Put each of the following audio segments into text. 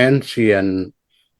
NCN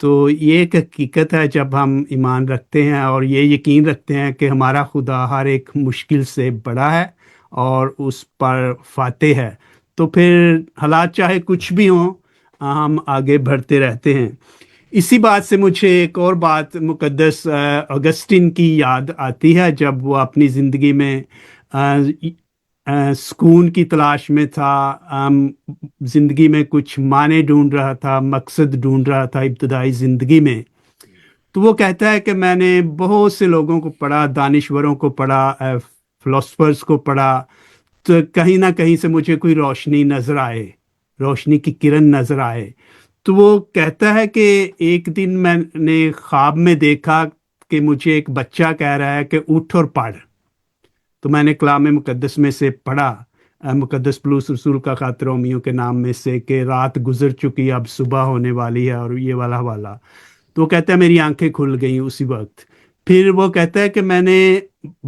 تو یہ ایک حقیقت ہے جب ہم ایمان رکھتے ہیں اور یہ یقین رکھتے ہیں کہ ہمارا خدا ہر ایک مشکل سے بڑا ہے اور اس پر فاتح ہے، تو پھر حالات چاہے کچھ بھی ہوں، ہم آگے بڑھتے رہتے ہیں۔ اسی بات سے مجھے ایک اور بات مقدس اگسٹن کی یاد آتی ہے، جب وہ اپنی زندگی میں سکون کی تلاش میں تھا، زندگی میں کچھ معنی ڈھونڈ رہا تھا، مقصد ڈھونڈ رہا تھا ابتدائی زندگی میں، تو وہ کہتا ہے کہ میں نے بہت سے لوگوں کو پڑھا، دانشوروں کو پڑھا، فلاسفرز کو پڑھا، تو کہیں نہ کہیں سے مجھے کوئی روشنی نظر آئے، روشنی کی کرن نظر آئے۔ تو وہ کہتا ہے کہ ایک دن میں نے خواب میں دیکھا کہ مجھے ایک بچہ کہہ رہا ہے کہ اٹھ اور پڑھ۔ تو میں نے کلام مقدس میں سے پڑھا، مقدس پولس رسول کا خط رومیوں کے نام میں سے، کہ رات گزر چکی اب صبح ہونے والی ہے، اور یہ والا۔ تو وہ کہتا ہے میری آنکھیں کھل گئیں اسی وقت۔ پھر وہ کہتا ہے کہ میں نے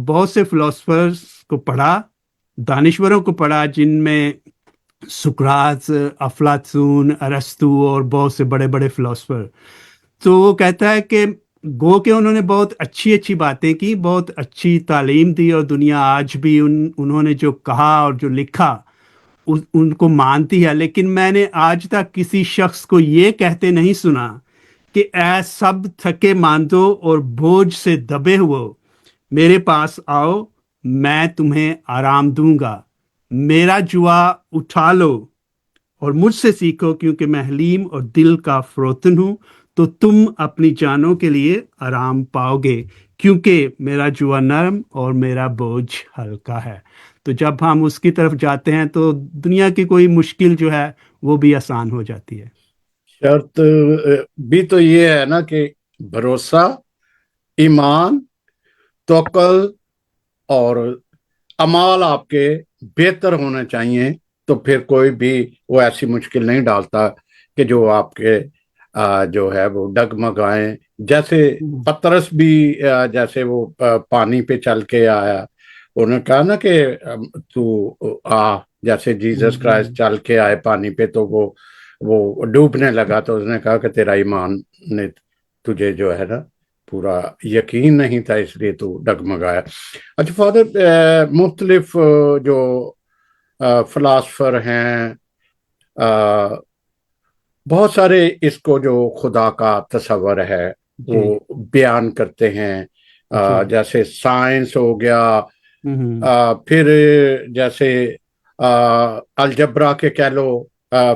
بہت سے فلاسفرز کو پڑھا، دانشوروں کو پڑھا، جن میں سقراط، افلاطون، ارسطو اور بہت سے بڑے بڑے فلاسفر۔ تو وہ کہتا ہے کہ گو کہ انہوں نے بہت اچھی اچھی باتیں کی، بہت اچھی تعلیم دی، اور دنیا آج بھی انہوں نے جو کہا اور جو لکھا ان کو مانتی ہے، لیکن میں نے آج تک کسی شخص کو یہ کہتے نہیں سنا کہ اے سب تھکے ماندو اور بوجھ سے دبے ہوئے میرے پاس آؤ، میں تمہیں آرام دوں گا، میرا جوا اٹھا لو اور مجھ سے سیکھو، کیونکہ میں حلیم اور دل کا فروتن ہوں، تو تم اپنی جانوں کے لیے آرام پاؤ گے، کیونکہ میرا جوا نرم اور میرا بوجھ ہلکا ہے۔ تو جب ہم اس کی طرف جاتے ہیں تو دنیا کی کوئی مشکل جو ہے وہ بھی آسان ہو جاتی ہے۔ شرط بھی تو یہ ہے نا کہ بھروسہ، ایمان، توکل اور اعمال آپ کے بہتر ہونے چاہیے، تو پھر کوئی بھی وہ ایسی مشکل نہیں ڈالتا کہ جو آپ کے جو ہے وہ ڈگمگائیں۔ جیسے پترس بھی جیسے وہ پانی پہ چل کے آیا، انہوں نے کہا نا کہ تو آ، جیسے جیسس کرائسٹ چل کے آئے پانی پہ، تو وہ ڈوبنے لگا، تو اس نے کہا کہ تیرا ایمان نے تجھے جو ہے نا پورا یقین نہیں تھا، اس لیے تو ڈگمگایا۔ اچھا فادر، مختلف جو فلاسفر ہیں، بہت سارے اس کو جو خدا کا تصور ہے وہ بیان کرتے ہیں، جیسے سائنس ہو گیا، پھر جیسے الجبرا کے کہہ لو،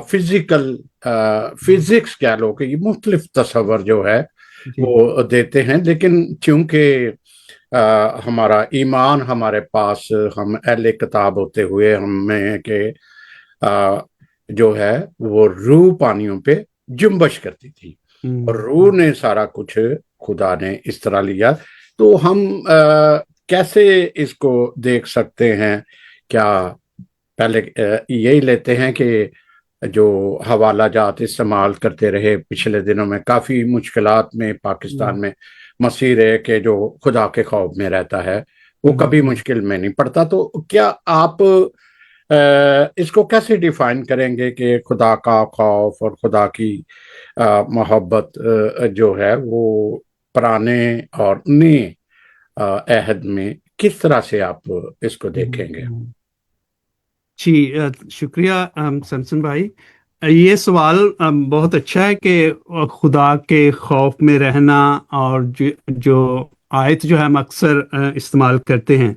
فزکس کہہ لو، کہ یہ مختلف تصور جو ہے وہ دیتے ہیں، لیکن چونکہ ہمارا ایمان ہمارے پاس، ہم اہل کتاب ہوتے ہوئے ہمیں کہ جو ہے وہ روح پانیوں پہ جنبش کرتی تھی، اور روح نے سارا کچھ خدا نے اس طرح لیا، تو ہم کیسے اس کو دیکھ سکتے ہیں؟ کیا پہلے یہی لیتے ہیں کہ جو حوالہ جات استعمال کرتے رہے پچھلے دنوں میں، کافی مشکلات میں پاکستان میں مسیح رہے کہ جو خدا کے خوف میں رہتا ہے وہ کبھی مشکل میں نہیں پڑتا، تو کیا آپ اس کو کیسے ڈیفائن کریں گے کہ خدا کا خوف اور خدا کی محبت جو ہے وہ پرانے اور نئے عہد میں کس طرح سے آپ اس کو دیکھیں گے؟ جی شکریہ سمسن بھائی، یہ سوال بہت اچھا ہے کہ خدا کے خوف میں رہنا، اور جو آیت جو ہے ہم اکثر استعمال کرتے ہیں،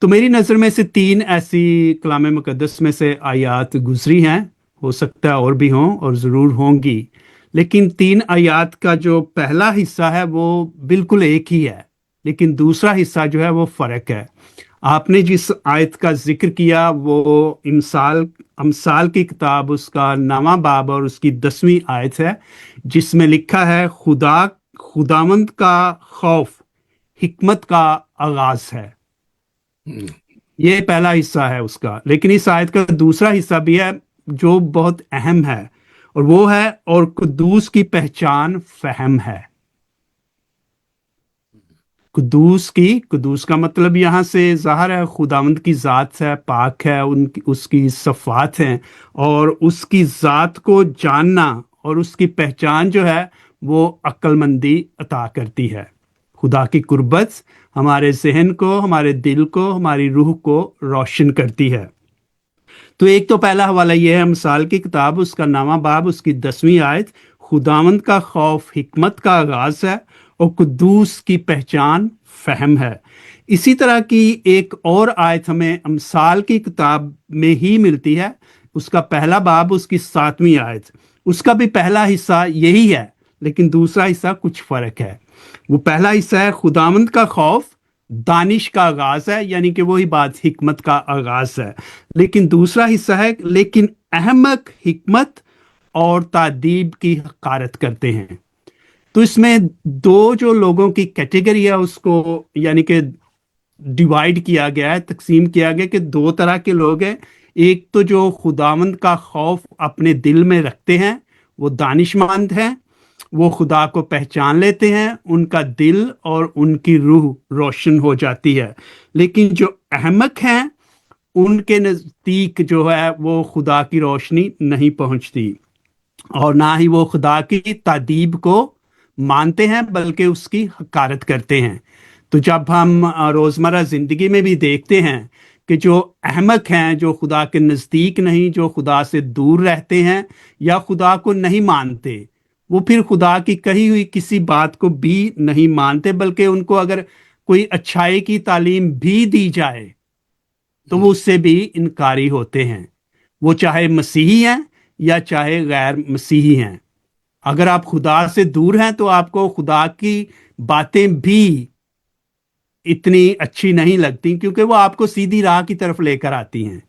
تو میری نظر میں سے 3 ایسی کلام مقدس میں سے آیات گزری ہیں، ہو سکتا ہے اور بھی ہوں اور ضرور ہوں گی، لیکن 3 آیات کا جو پہلا حصہ ہے وہ بالکل ایک ہی ہے، لیکن دوسرا حصہ جو ہے وہ فرق ہے۔ آپ نے جس آیت کا ذکر کیا وہ امثال کی کتاب، اس کا 9واں باب اور اس کی 10ویں آیت ہے، جس میں لکھا ہے خداوند کا خوف حکمت کا آغاز ہے۔ یہ پہلا حصہ ہے اس کا، لیکن اس آیت کا دوسرا حصہ بھی ہے جو بہت اہم ہے، اور وہ ہے اور قدوس کی پہچان فہم ہے۔ قدوس کا مطلب یہاں سے ظاہر ہے خداوند کی ذات ہے، پاک ہے، اس کی صفات ہیں، اور اس کی ذات کو جاننا اور اس کی پہچان جو ہے وہ عقل مندی عطا کرتی ہے۔ خدا کی قربت ہمارے ذہن کو، ہمارے دل کو، ہماری روح کو روشن کرتی ہے۔ تو ایک تو پہلا حوالہ یہ ہے مثال کی کتاب، اس کا 9واں باب، اس کی 10ویں آیت، خداوند کا خوف حکمت کا آغاز ہے اور قدوس کی پہچان فہم ہے۔ اسی طرح کی ایک اور آیت ہمیں امثال کی کتاب میں ہی ملتی ہے، اس کا پہلا باب، اس کی 7ویں آیت۔ اس کا بھی پہلا حصہ یہی ہے لیکن دوسرا حصہ کچھ فرق ہے۔ وہ پہلا حصہ ہے خداوند کا خوف دانش کا آغاز ہے، یعنی کہ وہی بات حکمت کا آغاز ہے، لیکن دوسرا حصہ ہے لیکن احمق حکمت اور تادیب کی حقارت کرتے ہیں۔ تو اس میں دو جو لوگوں کی کیٹیگری ہے اس کو یعنی کہ ڈیوائیڈ کیا گیا ہے، تقسیم کیا گیا کہ دو طرح کے لوگ ہیں۔ ایک تو جو خداوند کا خوف اپنے دل میں رکھتے ہیں وہ دانش مند ہیں، وہ خدا کو پہچان لیتے ہیں، ان کا دل اور ان کی روح روشن ہو جاتی ہے۔ لیکن جو احمق ہیں ان کے نزدیک جو ہے وہ خدا کی روشنی نہیں پہنچتی اور نہ ہی وہ خدا کی تادیب کو مانتے ہیں بلکہ اس کی حقارت کرتے ہیں۔ تو جب ہم روزمرہ زندگی میں بھی دیکھتے ہیں کہ جو احمق ہیں، جو خدا کے نزدیک نہیں، جو خدا سے دور رہتے ہیں یا خدا کو نہیں مانتے، وہ پھر خدا کی کہی ہوئی کسی بات کو بھی نہیں مانتے، بلکہ ان کو اگر کوئی اچھائی کی تعلیم بھی دی جائے تو وہ اس سے بھی انکاری ہوتے ہیں، وہ چاہے مسیحی ہیں یا چاہے غیر مسیحی ہیں۔ اگر آپ خدا سے دور ہیں تو آپ کو خدا کی باتیں بھی اتنی اچھی نہیں لگتی کیونکہ وہ آپ کو سیدھی راہ کی طرف لے کر آتی ہیں،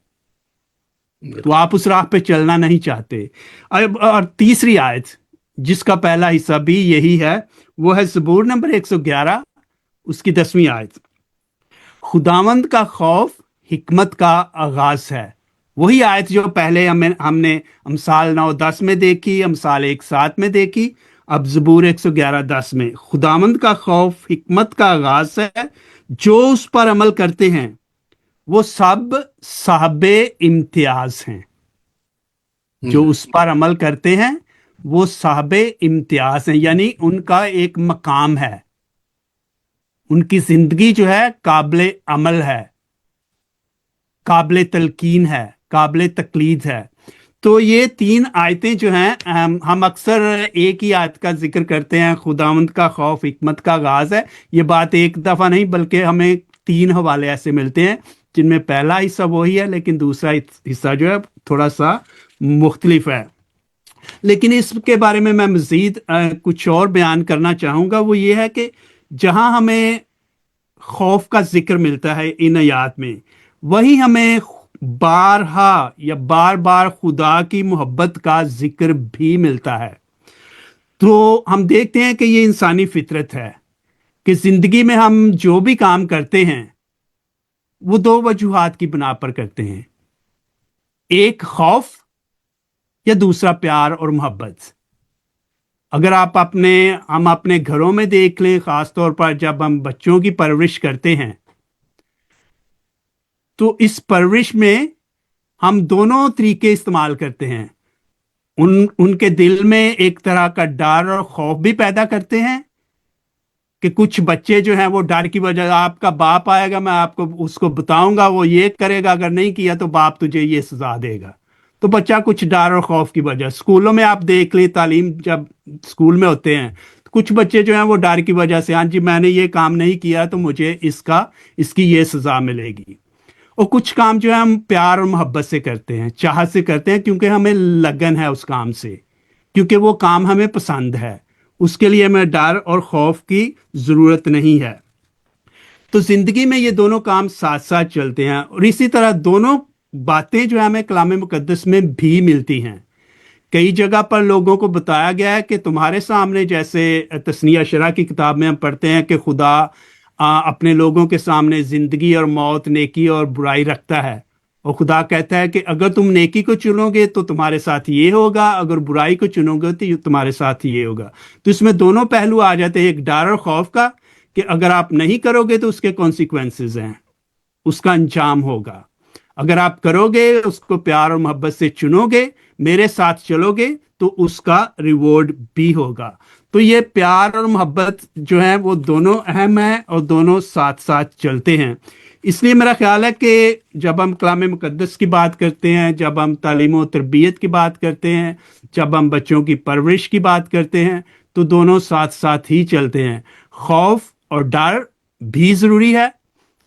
تو آپ اس راہ پہ چلنا نہیں چاہتے۔ اور تیسری آیت جس کا پہلا حصہ بھی یہی ہے وہ ہے زبور نمبر 111، اس کی 10ویں آیت۔ خداوند کا خوف حکمت کا آغاز ہے۔ وہی آیت جو پہلے ہم نے امثال 9:10 میں دیکھی، امثال 1:7 میں دیکھی، اب زبور 111:10 میں۔ خداوند کا خوف حکمت کا آغاز ہے، جو اس پر عمل کرتے ہیں وہ سب صاحب امتیاز ہیں۔ جو اس پر عمل کرتے ہیں وہ صاحب امتیاز ہیں، یعنی ان کا ایک مقام ہے، ان کی زندگی جو ہے قابل عمل ہے، قابل تلقین ہے، قابل تقلید ہے۔ تو یہ تین آیتیں جو ہیں ہم اکثر ایک ہی آیت کا ذکر کرتے ہیں، خداوند کا خوف حکمت کا آغاز ہے۔ یہ بات ایک دفعہ نہیں بلکہ ہمیں 3 حوالے ایسے ملتے ہیں جن میں پہلا حصہ وہی ہے لیکن دوسرا حصہ جو ہے تھوڑا سا مختلف ہے۔ لیکن اس کے بارے میں مزید کچھ اور بیان کرنا چاہوں گا، وہ یہ ہے کہ جہاں ہمیں خوف کا ذکر ملتا ہے ان آیات میں، وہی ہمیں بارہا یا بار بار خدا کی محبت کا ذکر بھی ملتا ہے۔ تو ہم دیکھتے ہیں کہ یہ انسانی فطرت ہے کہ زندگی میں ہم جو بھی کام کرتے ہیں وہ 2 وجوہات کی بنا پر کرتے ہیں، ایک خوف یا دوسرا پیار اور محبت۔ اگر ہم اپنے گھروں میں دیکھ لیں، خاص طور پر جب ہم بچوں کی پرورش کرتے ہیں تو اس پرورش میں ہم دونوں طریقے استعمال کرتے ہیں۔ ان کے دل میں ایک طرح کا ڈر اور خوف بھی پیدا کرتے ہیں کہ کچھ بچے جو ہیں وہ ڈر کی وجہ، آپ کا باپ آئے گا، میں آپ کو اس کو بتاؤں گا، وہ یہ کرے گا، اگر نہیں کیا تو باپ تجھے یہ سزا دے گا۔ تو بچہ کچھ ڈر اور خوف کی وجہ، اسکولوں میں آپ دیکھ لیں، تعلیم جب اسکول میں ہوتے ہیں کچھ بچے جو ہیں وہ ڈر کی وجہ سے، ہاں جی میں نے یہ کام نہیں کیا تو مجھے اس کی یہ سزا ملے گی۔ اور کچھ کام جو ہے ہم پیار اور محبت سے کرتے ہیں، چاہت سے کرتے ہیں، کیونکہ ہمیں لگن ہے اس کام سے، کیونکہ وہ کام ہمیں پسند ہے، اس کے لیے ہمیں ڈر اور خوف کی ضرورت نہیں ہے۔ تو زندگی میں یہ دونوں کام ساتھ ساتھ چلتے ہیں، اور اسی طرح دونوں باتیں جو ہے ہمیں کلام مقدس میں بھی ملتی ہیں۔ کئی جگہ پر لوگوں کو بتایا گیا ہے کہ تمہارے سامنے، جیسے تثنیہ شرح کی کتاب میں ہم پڑھتے ہیں کہ خدا اپنے لوگوں کے سامنے زندگی اور موت، نیکی اور برائی رکھتا ہے، اور خدا کہتا ہے کہ اگر تم نیکی کو چنو گے تو تمہارے ساتھ یہ ہوگا، اگر برائی کو چنو گے تو تمہارے ساتھ یہ ہوگا۔ تو اس میں دونوں پہلو آ جاتے ہیں، ایک ڈر اور خوف کا کہ اگر آپ نہیں کرو گے تو اس کے کانسیکوینسز ہیں، اس کا انجام ہوگا، اگر آپ کرو گے، اس کو پیار اور محبت سے چنو گے، میرے ساتھ چلو گے تو اس کا ریوارڈ بھی ہوگا۔ تو یہ پیار اور محبت جو ہے وہ دونوں اہم ہیں اور دونوں ساتھ ساتھ چلتے ہیں. اس لیے میرا خیال ہے کہ جب ہم کلام مقدس کی بات کرتے ہیں، جب ہم تعلیم و تربیت کی بات کرتے ہیں، جب ہم بچوں کی پرورش کی بات کرتے ہیں، تو دونوں ساتھ ساتھ ہی چلتے ہیں. خوف اور ڈر بھی ضروری ہے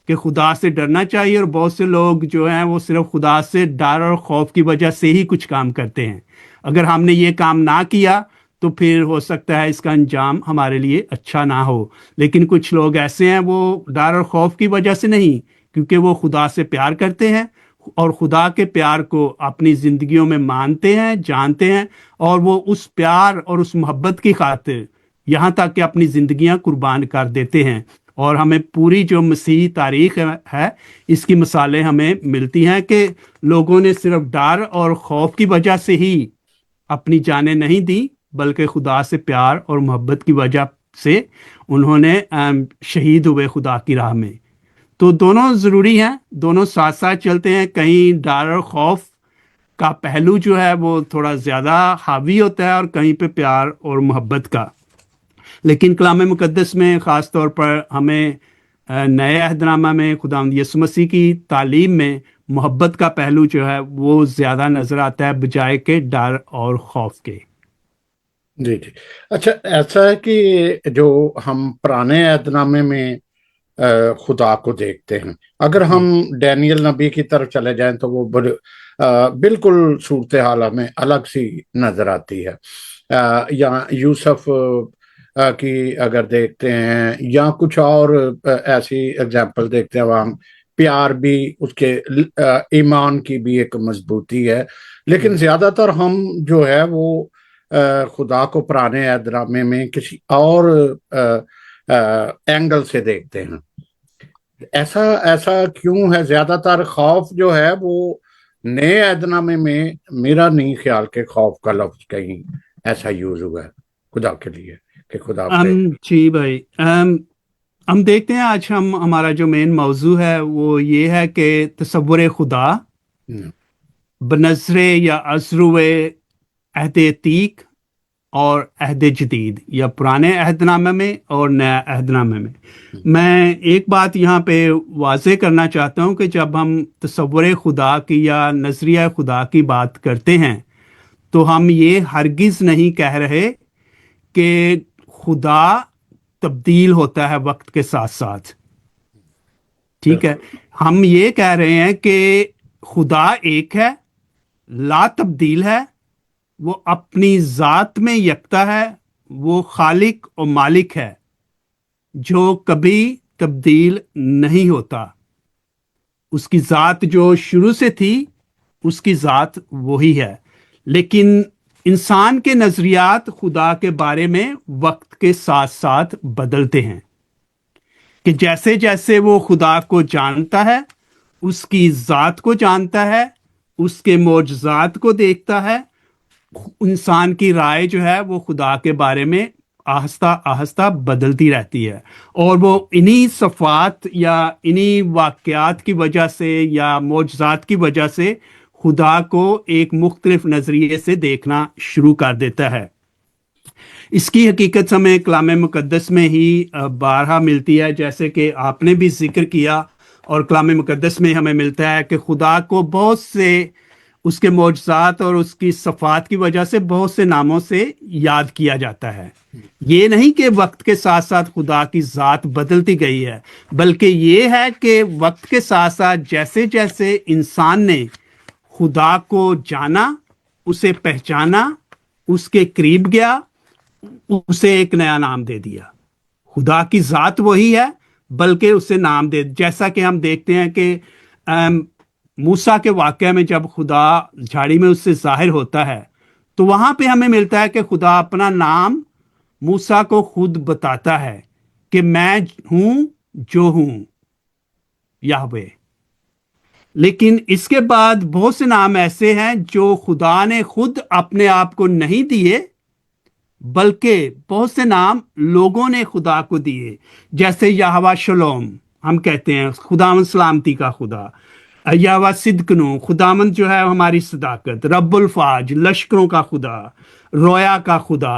کہ خدا سے ڈرنا چاہیے، اور بہت سے لوگ جو ہیں وہ صرف خدا سے ڈر اور خوف کی وجہ سے ہی کچھ کام کرتے ہیں. اگر ہم نے یہ کام نہ کیا تو پھر ہو سکتا ہے اس کا انجام ہمارے لیے اچھا نہ ہو. لیکن کچھ لوگ ایسے ہیں وہ ڈر اور خوف کی وجہ سے نہیں، کیونکہ وہ خدا سے پیار کرتے ہیں اور خدا کے پیار کو اپنی زندگیوں میں مانتے ہیں، جانتے ہیں، اور وہ اس پیار اور اس محبت کی خاطر یہاں تک کہ اپنی زندگیاں قربان کر دیتے ہیں. اور ہمیں پوری جو مسیحی تاریخ ہے اس کی مثالیں ہمیں ملتی ہیں کہ لوگوں نے صرف ڈر اور خوف کی وجہ سے ہی اپنی جانیں نہیں دی، بلکہ خدا سے پیار اور محبت کی وجہ سے انہوں نے شہید ہوئے خدا کی راہ میں. تو دونوں ضروری ہیں، دونوں ساتھ ساتھ چلتے ہیں. کہیں ڈر اور خوف کا پہلو جو ہے وہ تھوڑا زیادہ حاوی ہوتا ہے اور کہیں پہ پیار اور محبت کا. لیکن کلام مقدس میں خاص طور پر ہمیں نئے عہد نامہ میں خداوند یسوع مسیح کی تعلیم میں محبت کا پہلو جو ہے وہ زیادہ نظر آتا ہے بجائے کہ ڈر اور خوف کے. جی جی. اچھا، ایسا ہے کہ جو ہم پرانے عہد نامے میں خدا کو دیکھتے ہیں، اگر جی ہم ڈینیل نبی کی طرف چلے جائیں تو وہ بالکل صورتحال ہمیں الگ سی نظر آتی ہے. یا یوسف کی اگر دیکھتے ہیں یا کچھ اور ایسی اگزامپل دیکھتے ہیں، وہاں پیار بھی اس کے ایمان کی بھی ایک مضبوطی ہے. لیکن زیادہ تر ہم جو ہے وہ خدا کو پرانے عہد نامے میں کسی اور اینگل سے دیکھتے ہیں. ایسا کیوں ہے؟ زیادہ تر خوف جو ہے وہ نئے عہد نامے میں میرا نہیں خیال کہ خوف کا لفظ کہیں ایسا یوز ہوا ہے خدا کے لیے کہ خدا پہ. جی بھائی، ہم دیکھتے ہیں آج ہمارا جو مین موضوع ہے وہ یہ ہے کہ تصور خدا بنظر یا ازرو عہد عتیق اور عہد جدید، یا پرانے عہد نامے میں اور نیا عہد نامے میں. میں ایک بات یہاں پہ واضح کرنا چاہتا ہوں کہ جب ہم تصور خدا کی یا نظریہ خدا کی بات کرتے ہیں تو ہم یہ ہرگز نہیں کہہ رہے کہ خدا تبدیل ہوتا ہے وقت کے ساتھ ساتھ. ٹھیک ہے، ہم یہ کہہ رہے ہیں کہ خدا ایک ہے، لا تبدیل ہے، وہ اپنی ذات میں یکتا ہے، وہ خالق اور مالک ہے جو کبھی تبدیل نہیں ہوتا. اس کی ذات جو شروع سے تھی اس کی ذات وہی ہے. لیکن انسان کے نظریات خدا کے بارے میں وقت کے ساتھ ساتھ بدلتے ہیں کہ جیسے جیسے وہ خدا کو جانتا ہے، اس کی ذات کو جانتا ہے، اس کے معجزات کو دیکھتا ہے، انسان کی رائے جو ہے وہ خدا کے بارے میں آہستہ آہستہ بدلتی رہتی ہے. اور وہ انہی صفات یا انہی واقعات کی وجہ سے یا معجزات کی وجہ سے خدا کو ایک مختلف نظریے سے دیکھنا شروع کر دیتا ہے. اس کی حقیقت ہمیں کلام مقدس میں ہی بارہا ملتی ہے، جیسے کہ آپ نے بھی ذکر کیا، اور کلام مقدس میں ہمیں ملتا ہے کہ خدا کو بہت سے اس کے معجزات اور اس کی صفات کی وجہ سے بہت سے ناموں سے یاد کیا جاتا ہے. یہ نہیں کہ وقت کے ساتھ ساتھ خدا کی ذات بدلتی گئی ہے، بلکہ یہ ہے کہ وقت کے ساتھ ساتھ جیسے جیسے انسان نے خدا کو جانا، اسے پہچانا، اس کے قریب گیا، اسے ایک نیا نام دے دیا. خدا کی ذات وہی ہے، بلکہ اسے نام دے، جیسا کہ ہم دیکھتے ہیں کہ موسیٰ کے واقعہ میں جب خدا جھاڑی میں اس سے ظاہر ہوتا ہے تو وہاں پہ ہمیں ملتا ہے کہ خدا اپنا نام موسیٰ کو خود بتاتا ہے کہ میں ہوں جو ہوں، یہوہ. لیکن اس کے بعد بہت سے نام ایسے ہیں جو خدا نے خود اپنے آپ کو نہیں دیے، بلکہ بہت سے نام لوگوں نے خدا کو دیے، جیسے یہوہ شلوم ہم کہتے ہیں، خداوند سلامتی کا خدا. یہوہ صدقنو، خداوند جو ہے ہماری صداقت. رب الفاج، لشکروں کا خدا. رویا کا خدا.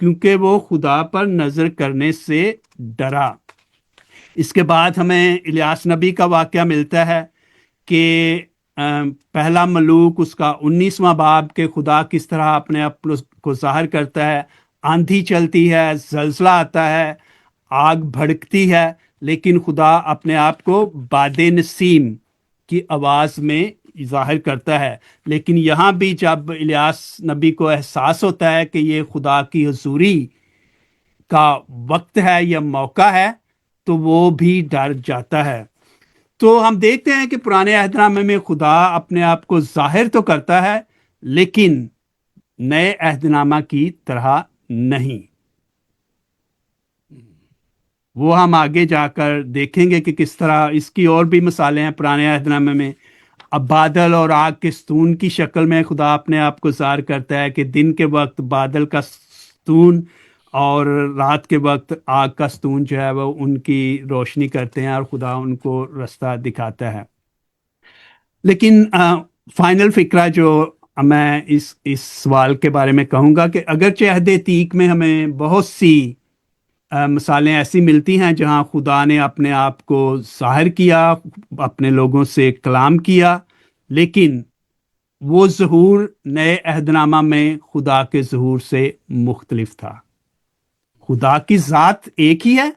کیونکہ وہ خدا پر نظر کرنے سے ڈرا۔ اس کے بعد ہمیں الیاس نبی کا واقعہ ملتا ہے کہ پہلا ملوک اس کا 19واں باب کہ خدا کس طرح اپنے آپ کو ظاہر کرتا ہے۔ آندھی چلتی ہے، زلزلہ آتا ہے، آگ بھڑکتی ہے، لیکن خدا اپنے آپ کو باد نسیم کی آواز میں ظاہر کرتا ہے۔ لیکن یہاں بھی جب الیاس نبی کو احساس ہوتا ہے کہ یہ خدا کی حضوری کا وقت ہے یا موقع ہے تو وہ بھی ڈر جاتا ہے۔ تو ہم دیکھتے ہیں کہ پرانے عہد نامے میں خدا اپنے آپ کو ظاہر تو کرتا ہے لیکن نئے عہد نامہ کی طرح نہیں۔ وہ ہم آگے جا کر دیکھیں گے کہ کس طرح اس کی اور بھی مثالیں ہیں پرانے عہد نامے میں۔ اب بادل اور آگ کے ستون کی شکل میں خدا اپنے آپ کو ظاہر کرتا ہے کہ دن کے وقت بادل کا ستون اور رات کے وقت آگ کا ستون جو ہے وہ ان کی روشنی کرتے ہیں اور خدا ان کو رستہ دکھاتا ہے۔ لیکن فائنل فکرہ جو میں اس سوال کے بارے میں کہوں گا کہ اگرچہ عہد عتیق میں ہمیں بہت سی مثالیں ایسی ملتی ہیں جہاں خدا نے اپنے آپ کو ظاہر کیا، اپنے لوگوں سے کلام کیا، لیکن وہ ظہور نئے عہد نامہ میں خدا کے ظہور سے مختلف تھا۔ خدا کی ذات ایک ہی ہے،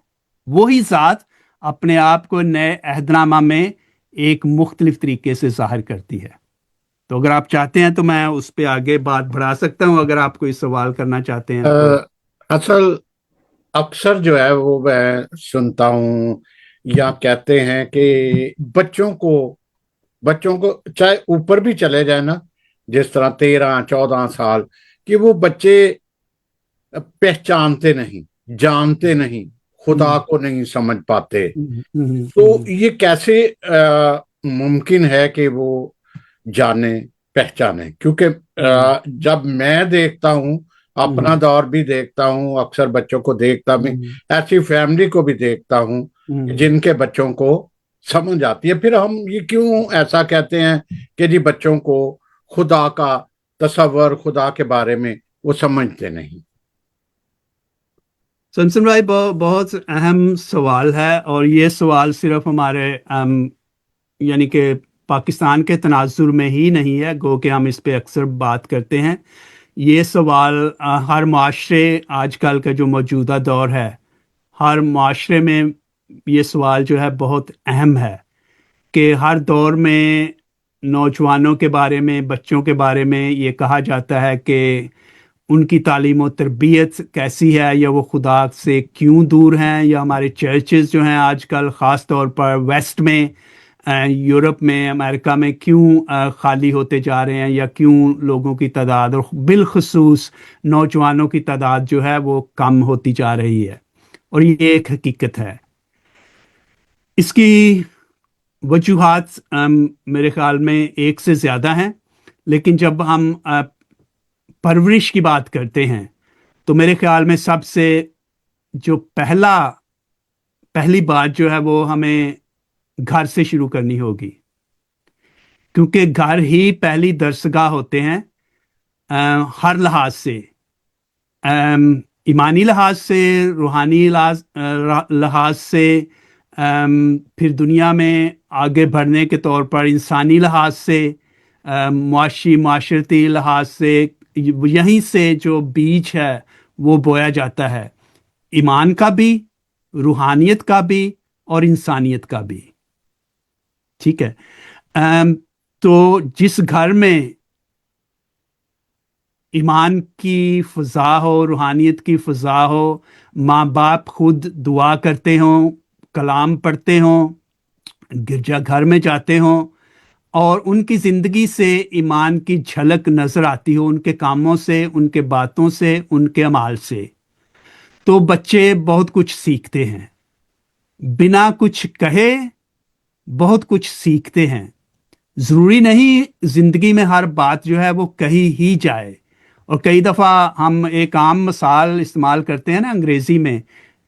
وہی ذات اپنے آپ کو نئے عہد نامہ میں ایک مختلف طریقے سے ظاہر کرتی ہے۔ تو اگر آپ چاہتے ہیں تو میں اس پہ آگے بات بڑھا سکتا ہوں، اگر آپ کوئی سوال کرنا چاہتے ہیں تو۔ اصل اکثر جو ہے وہ میں سنتا ہوں یا کہتے ہیں کہ بچوں کو چاہے اوپر بھی چلے جائیں نا، جس طرح 13-14 سال کہ وہ بچے پہچانتے نہیں، جانتے نہیں، خدا کو نہیں سمجھ پاتے۔ تو یہ کیسے ممکن ہے کہ وہ جانے پہچانے؟ کیونکہ جب میں دیکھتا ہوں، اپنا دور بھی دیکھتا ہوں، اکثر بچوں کو دیکھتا بھی، ایسی فیملی کو بھی دیکھتا ہوں جن کے بچوں کو سمجھ آتی ہے۔ پھر ہم یہ کیوں ایسا کہتے ہیں کہ جی بچوں کو خدا کا تصور، خدا کے بارے میں وہ سمجھتے نہیں؟ سمسن بھائی بہت اہم سوال ہے، اور یہ سوال صرف ہمارے یعنی کہ پاکستان کے تناظر میں ہی نہیں ہے، گو کہ ہم اس پہ اکثر بات کرتے ہیں۔ یہ سوال ہر معاشرے، آج کل کا جو موجودہ دور ہے، ہر معاشرے میں یہ سوال جو ہے بہت اہم ہے کہ ہر دور میں نوجوانوں کے بارے میں، بچوں کے بارے میں یہ کہا جاتا ہے کہ ان کی تعلیم و تربیت کیسی ہے، یا وہ خدا سے کیوں دور ہیں، یا ہمارے چرچز جو ہیں آج کل خاص طور پر ویسٹ میں، یورپ میں، امریکہ میں کیوں خالی ہوتے جا رہے ہیں، یا کیوں لوگوں کی تعداد اور بالخصوص نوجوانوں کی تعداد جو ہے وہ کم ہوتی جا رہی ہے۔ اور یہ ایک حقیقت ہے۔ اس کی وجوہات میرے خیال میں ایک سے زیادہ ہیں، لیکن جب ہم پرورش کی بات کرتے ہیں تو میرے خیال میں سب سے جو پہلی بات جو ہے وہ ہمیں گھر سے شروع کرنی ہوگی، کیونکہ گھر ہی پہلی درسگاہ ہوتے ہیں ہر لحاظ سے، ایمانی لحاظ سے، روحانی لحاظ سے، پھر دنیا میں آگے بڑھنے کے طور پر انسانی لحاظ سے، معاشرتی لحاظ سے، یہیں سے جو بیج ہے وہ بویا جاتا ہے، ایمان کا بھی، روحانیت کا بھی، اور انسانیت کا بھی۔ ٹھیک ہے؟ تو جس گھر میں ایمان کی فضا ہو، روحانیت کی فضا ہو، ماں باپ خود دعا کرتے ہوں، کلام پڑھتے ہوں، گرجا گھر میں جاتے ہوں، اور ان کی زندگی سے ایمان کی جھلک نظر آتی ہو، ان کے کاموں سے، ان کے باتوں سے، ان کے اعمال سے، تو بچے بہت کچھ سیکھتے ہیں، بنا کچھ کہے بہت کچھ سیکھتے ہیں۔ ضروری نہیں زندگی میں ہر بات جو ہے وہ کہی ہی جائے، اور کئی دفعہ ہم ایک عام مثال استعمال کرتے ہیں نا انگریزی میں،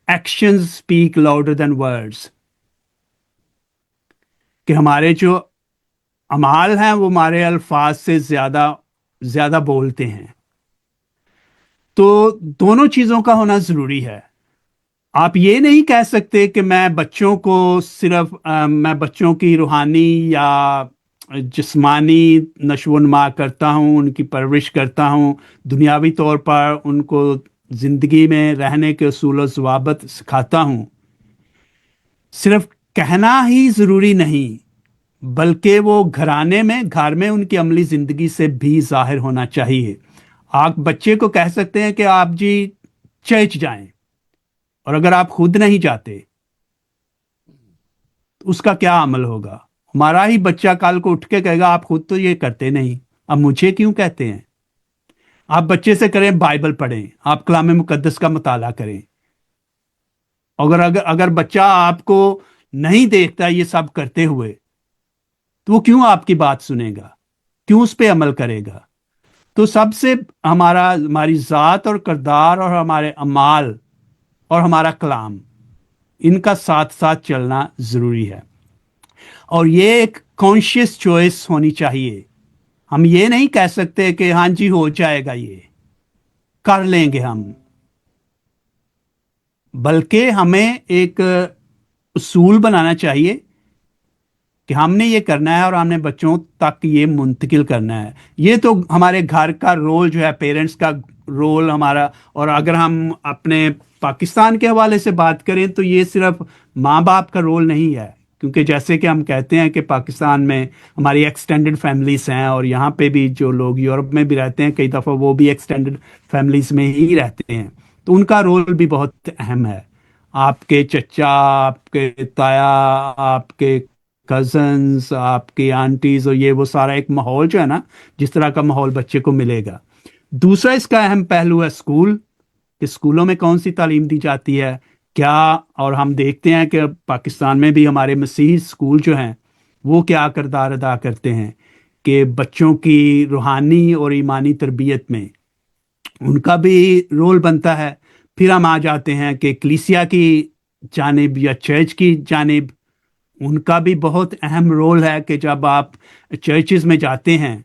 actions speak louder than words, کہ ہمارے جو اعمال ہیں وہ ہمارے الفاظ سے زیادہ بولتے ہیں۔ تو دونوں چیزوں کا ہونا ضروری ہے. آپ یہ نہیں کہہ سکتے کہ میں بچوں کو صرف میں بچوں کی روحانی یا جسمانی نشو و نما کرتا ہوں، ان کی پرورش کرتا ہوں، دنیاوی طور پر ان کو زندگی میں رہنے کے اصول و ضوابط سکھاتا ہوں. صرف کہنا ہی ضروری نہیں، بلکہ وہ گھر میں ان کی عملی زندگی سے بھی ظاہر ہونا چاہیے. آپ بچے کو کہہ سکتے ہیں کہ آپ جی چرچ جائیں، اور اگر آپ خود نہیں جاتے تو اس کا کیا عمل ہوگا؟ ہمارا ہی بچہ کل کو اٹھ کے کہے گا آپ خود تو یہ کرتے نہیں، اب مجھے کیوں کہتے ہیں؟ آپ بچے سے کریں بائبل پڑھیں، آپ کلام مقدس کا مطالعہ کریں. اگر بچہ آپ کو نہیں دیکھتا یہ سب کرتے ہوئے تو وہ کیوں آپ کی بات سنے گا، کیوں اس پہ عمل کرے گا؟ تو سب سے ہماری ذات اور کردار اور ہمارے اعمال اور ہمارا کلام، ان کا ساتھ ساتھ چلنا ضروری ہے. اور یہ ایک کانشیس چوائس ہونی چاہیے. ہم یہ نہیں کہہ سکتے کہ ہاں جی ہو جائے گا، یہ کر لیں گے ہم، بلکہ ہمیں ایک اصول بنانا چاہیے کہ ہم نے یہ کرنا ہے اور ہم نے بچوں تک یہ منتقل کرنا ہے. یہ تو ہمارے گھر کا رول جو ہے، پیرنٹس کا رول ہمارا. اور اگر ہم اپنے پاکستان کے حوالے سے بات کریں تو یہ صرف ماں باپ کا رول نہیں ہے، کیونکہ جیسے کہ ہم کہتے ہیں کہ پاکستان میں ہماری ایکسٹینڈڈ فیملیز ہیں، اور یہاں پہ بھی جو لوگ یورپ میں بھی رہتے ہیں کئی دفعہ وہ بھی ایکسٹینڈڈ فیملیز میں ہی رہتے ہیں، تو ان کا رول بھی بہت اہم ہے. آپ کے چچا، آپ کے تایا، آپ کے کزنز، آپ کی آنٹیز، اور یہ وہ سارا ایک ماحول جو ہے نا، جس طرح کا ماحول بچے کو ملے گا. دوسرا اس کا اہم پہلو ہے اسکول، کہ اسکولوں میں کون سی تعلیم دی جاتی ہے کیا. اور ہم دیکھتے ہیں کہ پاکستان میں بھی ہمارے مسیحی اسکول جو ہیں وہ کیا کردار ادا کرتے ہیں کہ بچوں کی روحانی اور ایمانی تربیت میں ان کا بھی رول بنتا ہے. پھر ہم آ جاتے ہیں کہ کلیسیا کی جانب یا چرچ کی جانب، ان کا بھی بہت اہم رول ہے کہ جب آپ چرچز میں جاتے ہیں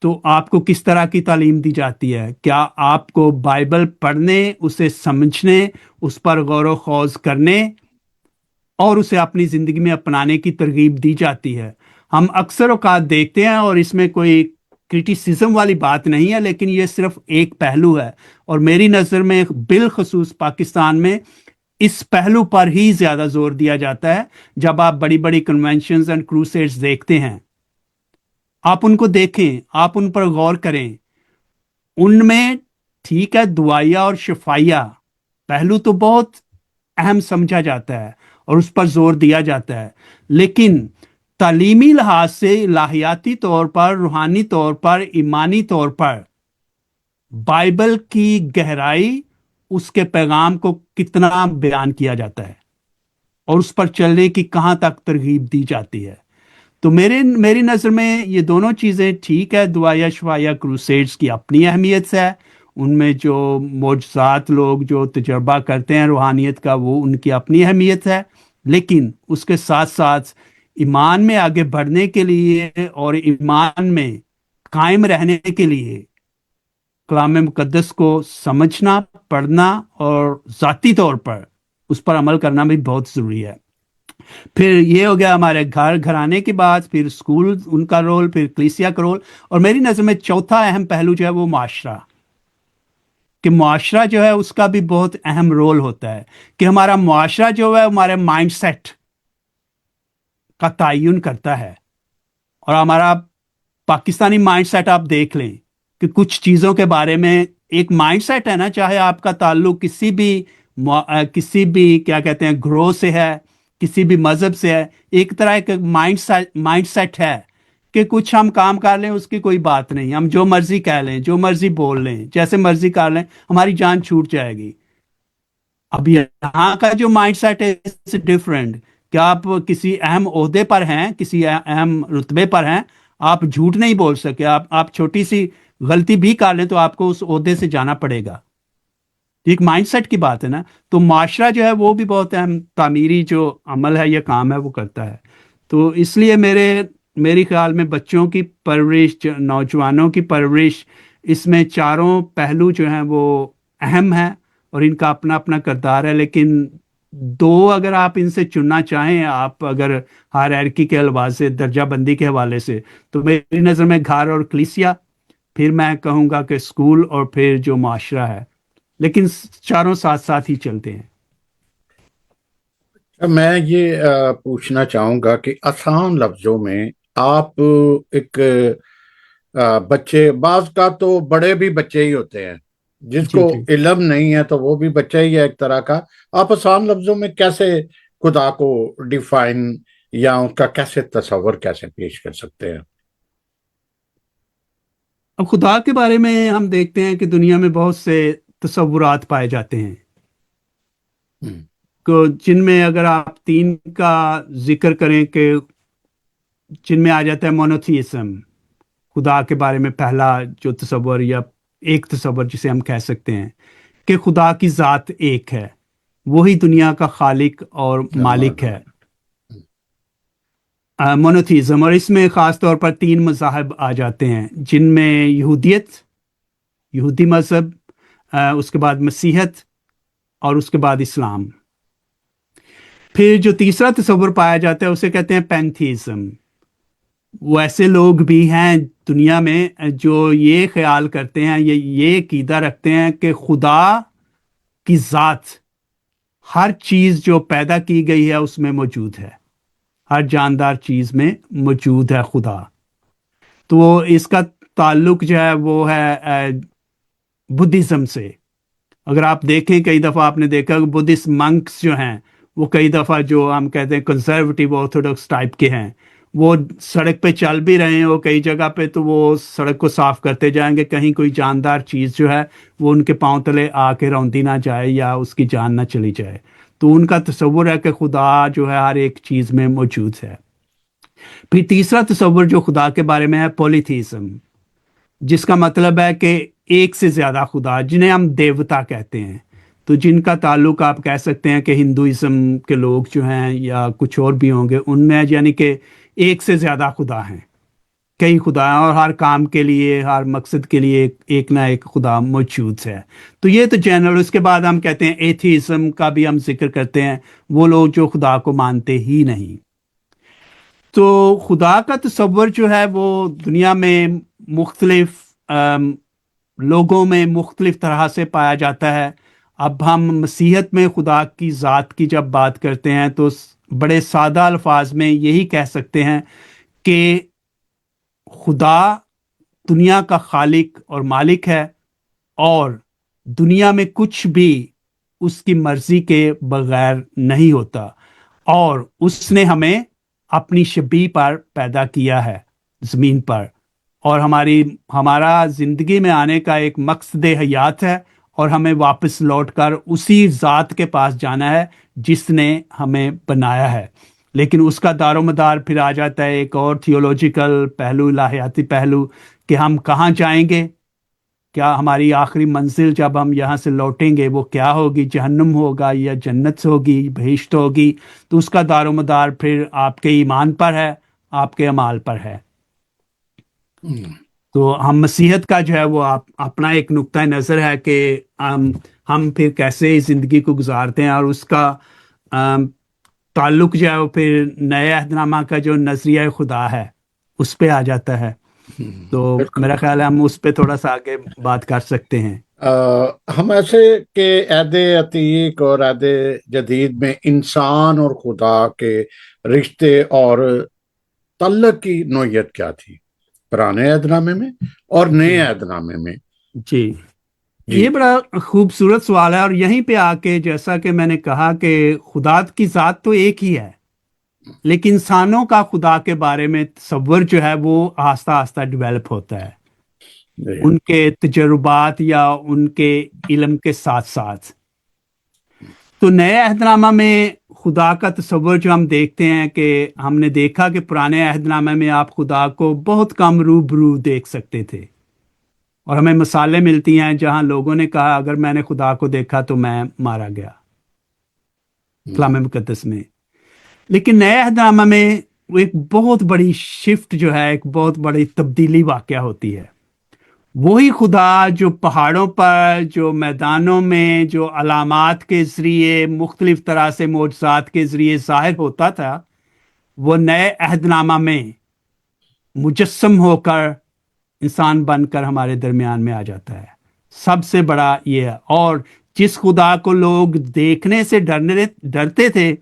تو آپ کو کس طرح کی تعلیم دی جاتی ہے. کیا آپ کو بائبل پڑھنے، اسے سمجھنے، اس پر غور و خوض کرنے اور اسے اپنی زندگی میں اپنانے کی ترغیب دی جاتی ہے؟ ہم اکثر اوقات دیکھتے ہیں، اور اس میں کوئی کرٹیسزم والی بات نہیں ہے، لیکن یہ صرف ایک پہلو ہے، اور میری نظر میں بالخصوص پاکستان میں اس پہلو پر ہی زیادہ زور دیا جاتا ہے. جب آپ بڑی بڑی کنونشنز اینڈ کروسیڈز دیکھتے ہیں، آپ ان کو دیکھیں، آپ ان پر غور کریں، ان میں ٹھیک ہے دعائیہ اور شفائیہ پہلو تو بہت اہم سمجھا جاتا ہے اور اس پر زور دیا جاتا ہے، لیکن تعلیمی لحاظ سے، الہیاتی طور پر، روحانی طور پر، ایمانی طور پر بائبل کی گہرائی، اس کے پیغام کو کتنا بیان کیا جاتا ہے اور اس پر چلنے کی کہاں تک ترغیب دی جاتی ہے. تو میری نظر میں یہ دونوں چیزیں ٹھیک ہے. دعائیہ شفائیہ کروسیڈز کی اپنی اہمیت ہے، ان میں جو معجزات لوگ جو تجربہ کرتے ہیں روحانیت کا، وہ ان کی اپنی اہمیت ہے، لیکن اس کے ساتھ ساتھ ایمان میں آگے بڑھنے کے لیے اور ایمان میں قائم رہنے کے لیے کلام مقدس کو سمجھنا، پڑھنا اور ذاتی طور پر اس پر عمل کرنا بھی بہت ضروری ہے. پھر یہ ہو گیا ہمارے گھرانے کی بات، پھر اسکول ان کا رول، پھر کلیسیا کا رول، اور میری نظر میں چوتھا اہم پہلو جو ہے وہ معاشرہ، کہ معاشرہ جو ہے اس کا بھی بہت اہم رول ہوتا ہے، کہ ہمارا معاشرہ جو ہے ہمارے مائنڈ سیٹ کا تعین کرتا ہے. اور ہمارا پاکستانی مائنڈ سیٹ آپ دیکھ لیں کہ کچھ چیزوں کے بارے میں ایک مائنڈ سیٹ ہے نا، چاہے آپ کا تعلق کسی بھی کیا کہتے ہیں گروہ سے ہے، کسی بھی مذہب سے ہے، ایک طرح ایک مائنڈ سیٹ ہے کہ کچھ ہم کام کر لیں اس کی کوئی بات نہیں، ہم جو مرضی کہہ لیں، جو مرضی بول لیں، جیسے مرضی کر لیں، ہماری جان چھوٹ جائے گی. اب یہاں کا جو مائنڈ سیٹ ہے ڈفرینٹ. کیا آپ کسی اہم عہدے پر ہیں، کسی اہم رتبے پر ہیں، آپ جھوٹ نہیں بول سکے، آپ چھوٹی سی غلطی بھی کر لیں تو آپ کو اس عہدے سے جانا پڑے گا. ایک مائنڈ سیٹ کی بات ہے نا. تو معاشرہ جو ہے وہ بھی بہت اہم تعمیری جو عمل ہے یا کام ہے وہ کرتا ہے. تو اس لیے میری خیال میں بچوں کی پرورش، نوجوانوں کی پرورش اس میں چاروں پہلو جو ہیں وہ اہم ہیں اور ان کا اپنا اپنا کردار ہے، لیکن دو اگر آپ ان سے چننا چاہیں، آپ اگر ہائرارکی کے الفاظ سے، درجہ بندی کے حوالے سے، تو میری نظر میں گھر اور کلیسیا، پھر میں کہوں گا کہ اسکول، اور پھر جو معاشرہ ہے، لیکن چاروں ساتھ ساتھ ہی چلتے ہیں۔ میں یہ پوچھنا چاہوں گا کہ آسان لفظوں میں آپ ایک بچے، بعض کا تو بڑے بھی بچے ہی ہوتے ہیں، جس جی کو جی علم نہیں ہے تو وہ بھی بچہ ہی ہے ایک طرح کا، آپ آسان لفظوں میں کیسے خدا کو ڈیفائن یا اس کا کیسے تصور کیسے پیش کر سکتے ہیں؟ اب خدا کے بارے میں ہم دیکھتے ہیں کہ دنیا میں بہت سے تصورات پائے جاتے ہیں، ہم، جن میں اگر آپ تین کا ذکر کریں کہ جن میں آ جاتا ہے مونوتھیزم، خدا کے بارے میں پہلا جو تصور یا ایک تصور جسے ہم کہہ سکتے ہیں کہ خدا کی ذات ایک ہے، وہی دنیا کا خالق اور مالک ہے، مونوتھیزم۔ اور اس میں خاص طور پر تین مذاہب آ جاتے ہیں، جن میں یہودیت، یہودی مذہب، اس کے بعد مسیحیت، اور اس کے بعد اسلام۔ پھر جو تیسرا تصور پایا جاتا ہے اسے کہتے ہیں پینتھیزم۔ وہ ایسے لوگ بھی ہیں دنیا میں جو یہ خیال کرتے ہیں، یہ عقیدہ رکھتے ہیں کہ خدا کی ذات ہر چیز جو پیدا کی گئی ہے اس میں موجود ہے، ہر جاندار چیز میں موجود ہے خدا۔ تو اس کا تعلق جو ہے وہ ہے بدھزم سے۔ اگر آپ دیکھیں، کئی دفعہ آپ نے دیکھا کہ بدھسٹ منکس جو ہیں وہ کئی دفعہ جو ہم کہتے ہیں کنزرویٹو آرتھوڈاکس ٹائپ کے ہیں، وہ سڑک پہ چل بھی رہے ہیں، وہ کئی جگہ پہ تو وہ سڑک کو صاف کرتے جائیں گے، کہیں کوئی جاندار چیز جو ہے وہ ان کے پاؤں تلے آ کے روندی نہ جائے یا اس کی جان نہ چلی جائے۔ تو ان کا تصور ہے کہ خدا جو ہے ہر ایک چیز میں موجود ہے۔ پھر تیسرا تصور جو خدا کے بارے میں ہے پولیتھیزم، جس کا مطلب ہے کہ ایک سے زیادہ خدا، جنہیں ہم دیوتا کہتے ہیں، تو جن کا تعلق آپ کہہ سکتے ہیں کہ ہندوازم کے لوگ جو ہیں یا کچھ اور بھی ہوں گے، ان میں یعنی کہ ایک سے زیادہ خدا ہیں، کئی خدا ہیں، اور ہر کام کے لیے، ہر مقصد کے لیے ایک نہ ایک خدا موجود ہے۔ تو یہ تو جنرل۔ اس کے بعد ہم کہتے ہیں ایتھیزم کا بھی ہم ذکر کرتے ہیں، وہ لوگ جو خدا کو مانتے ہی نہیں۔ تو خدا کا تصور جو ہے وہ دنیا میں مختلف لوگوں میں مختلف طرح سے پایا جاتا ہے۔ اب ہم مسیحیت میں خدا کی ذات کی جب بات کرتے ہیں تو بڑے سادہ الفاظ میں یہی کہہ سکتے ہیں کہ خدا دنیا کا خالق اور مالک ہے، اور دنیا میں کچھ بھی اس کی مرضی کے بغیر نہیں ہوتا، اور اس نے ہمیں اپنی شبیہ پر پیدا کیا ہے زمین پر، اور ہمارا زندگی میں آنے کا ایک مقصد حیات ہے، اور ہمیں واپس لوٹ کر اسی ذات کے پاس جانا ہے جس نے ہمیں بنایا ہے۔ لیکن اس کا دار و مدار پھر آ جاتا ہے ایک اور تھیولوجیکل پہلو، الہیاتی پہلو، کہ ہم کہاں جائیں گے، کیا ہماری آخری منزل جب ہم یہاں سے لوٹیں گے وہ کیا ہوگی، جہنم ہوگا یا جنت ہوگی، بہشت ہوگی۔ تو اس کا دار و مدار پھر آپ کے ایمان پر ہے، آپ کے اعمال پر ہے۔ ہم، تو ہم مسیحت کا جو ہے وہ اپنا ایک نقطہ نظر ہے کہ ہم پھر کیسے اس زندگی کو گزارتے ہیں، اور اس کا تعلق جو ہے وہ پھر نئے عہد نامہ کا جو نظریہ خدا ہے اس پہ آ جاتا ہے۔ تو بالکل۔ میرا خیال ہے ہم اس پہ تھوڑا سا آگے بات کر سکتے ہیں۔ ہم ایسے کہ عہد عتیق اور عہد جدید میں انسان اور خدا کے رشتے اور تعلق کی نوعیت کیا تھی، پرانے عہد نامے میں اور نئے عہد نامے میں؟ جی، جی۔ یہ بڑا خوبصورت سوال ہے، اور یہیں پہ آ کے جیسا کہ میں نے کہا کہ خدا کی ذات تو ایک ہی ہے، لیکن انسانوں کا خدا کے بارے میں تصور جو ہے وہ آہستہ آہستہ ڈیولپ ہوتا ہے، جی۔ ان کے تجربات یا ان کے علم کے ساتھ ساتھ۔ تو نئے عہد نامہ میں خدا کا تصور جو ہم دیکھتے ہیں کہ ہم نے دیکھا کہ پرانے عہد نامہ میں آپ خدا کو بہت کم روبرو دیکھ سکتے تھے، اور ہمیں مثالیں ملتی ہیں جہاں لوگوں نے کہا اگر میں نے خدا کو دیکھا تو میں مارا گیا، کلام مقدس میں۔ لیکن نئے عہد نامہ میں وہ ایک بہت بڑی شفٹ جو ہے، ایک بہت بڑی تبدیلی واقعہ ہوتی ہے، وہی خدا جو پہاڑوں پر، جو میدانوں میں، جو علامات کے ذریعے، مختلف طرح سے معجزات کے ذریعے ظاہر ہوتا تھا، وہ نئے عہد نامہ میں مجسم ہو کر، انسان بن کر ہمارے درمیان میں آ جاتا ہے۔ سب سے بڑا یہ ہے۔ اور جس خدا کو لوگ دیکھنے سے ڈرتے تھے،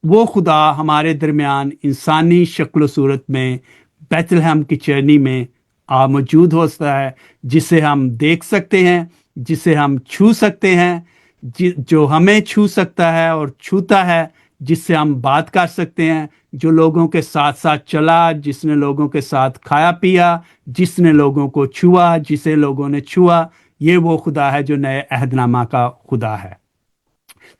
وہ خدا ہمارے درمیان انسانی شکل و صورت میں بیت لحم کی چرنی میں موجود ہوتا ہے، جسے ہم دیکھ سکتے ہیں، جسے ہم چھو سکتے ہیں، جو ہمیں چھو سکتا ہے اور چھوتا ہے، جس سے ہم بات کر سکتے ہیں، جو لوگوں کے ساتھ ساتھ چلا، جس نے لوگوں کے ساتھ کھایا پیا، جس نے لوگوں کو چھوا، جسے لوگوں نے چھوا، یہ وہ خدا ہے جو نئے عہد نامہ کا خدا ہے۔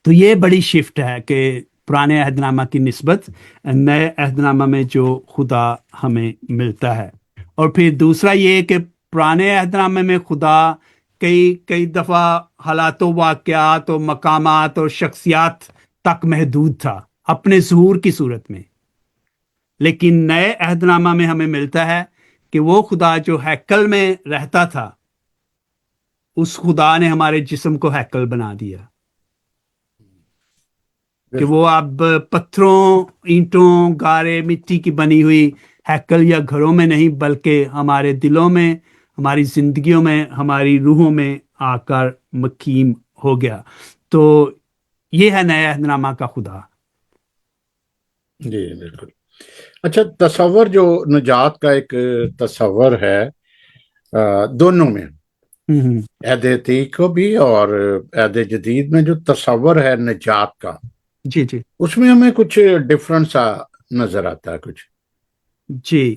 تو یہ بڑی شفٹ ہے کہ پرانے عہد نامہ کی نسبت نئے عہد نامہ میں جو خدا ہمیں ملتا ہے۔ اور پھر دوسرا یہ کہ پرانے عہد نامے میں خدا کئی دفعہ حالات و واقعات اور مقامات اور شخصیات تک محدود تھا اپنے ظہور کی صورت میں، لیکن نئے عہد نامہ میں ہمیں ملتا ہے کہ وہ خدا جو ہیکل میں رہتا تھا، اس خدا نے ہمارے جسم کو ہیکل بنا دیا، کہ بالکل وہ اب پتھروں، اینٹوں، گارے، مٹی کی بنی ہوئی ہیکل یا گھروں میں نہیں، بلکہ ہمارے دلوں میں، ہماری زندگیوں میں، ہماری روحوں میں آ کر مقیم ہو گیا۔ تو یہ ہے نئے عہد نامہ کا خدا۔ جی بالکل۔ اچھا، تصور جو نجات کا ایک تصور ہے دونوں میں، ہوں، عہد عتیق کو بھی اور عہد جدید میں، جو تصور ہے نجات کا، جی جی اس میں ہمیں کچھ ڈفرنس نظر آتا ہے کچھ۔ جی۔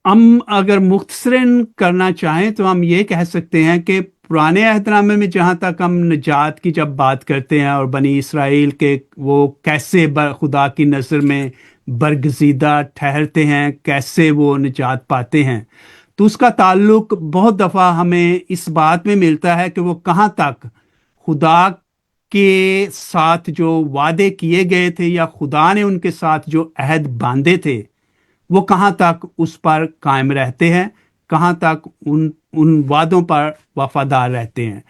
ہم اگر مختصراً کرنا چاہیں تو ہم یہ کہہ سکتے ہیں کہ پرانے عہد نامے میں جہاں تک ہم نجات کی جب بات کرتے ہیں اور بنی اسرائیل کے وہ کیسے خدا کی نظر میں برگزیدہ ٹھہرتے ہیں، کیسے وہ نجات پاتے ہیں، تو اس کا تعلق بہت دفعہ ہمیں اس بات میں ملتا ہے کہ وہ کہاں تک خدا کے ساتھ جو وعدے کیے گئے تھے یا خدا نے ان کے ساتھ جو عہد باندھے تھے، وہ کہاں تک اس پر قائم رہتے ہیں، کہاں تک ان وعدوں پر وفادار رہتے ہیں۔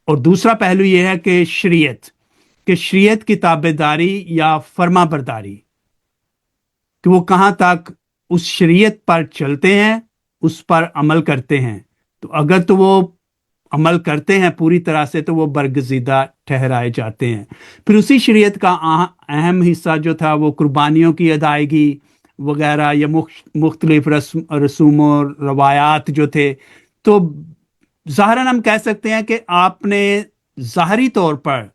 اور دوسرا پہلو یہ ہے کہ شریعت کی تابع داری یا فرما برداری، کہ وہ کہاں تک اس شریعت پر چلتے ہیں، اس پر عمل کرتے ہیں۔ تو اگر تو وہ عمل کرتے ہیں پوری طرح سے تو وہ برگزیدہ ٹھہرائے جاتے ہیں۔ پھر اسی شریعت کا اہم حصہ جو تھا وہ قربانیوں کی ادائیگی وغیرہ یا مختلف رسوم و روایات جو تھے۔ تو ظاہراً ہم کہہ سکتے ہیں کہ آپ نے ظاہری طور پر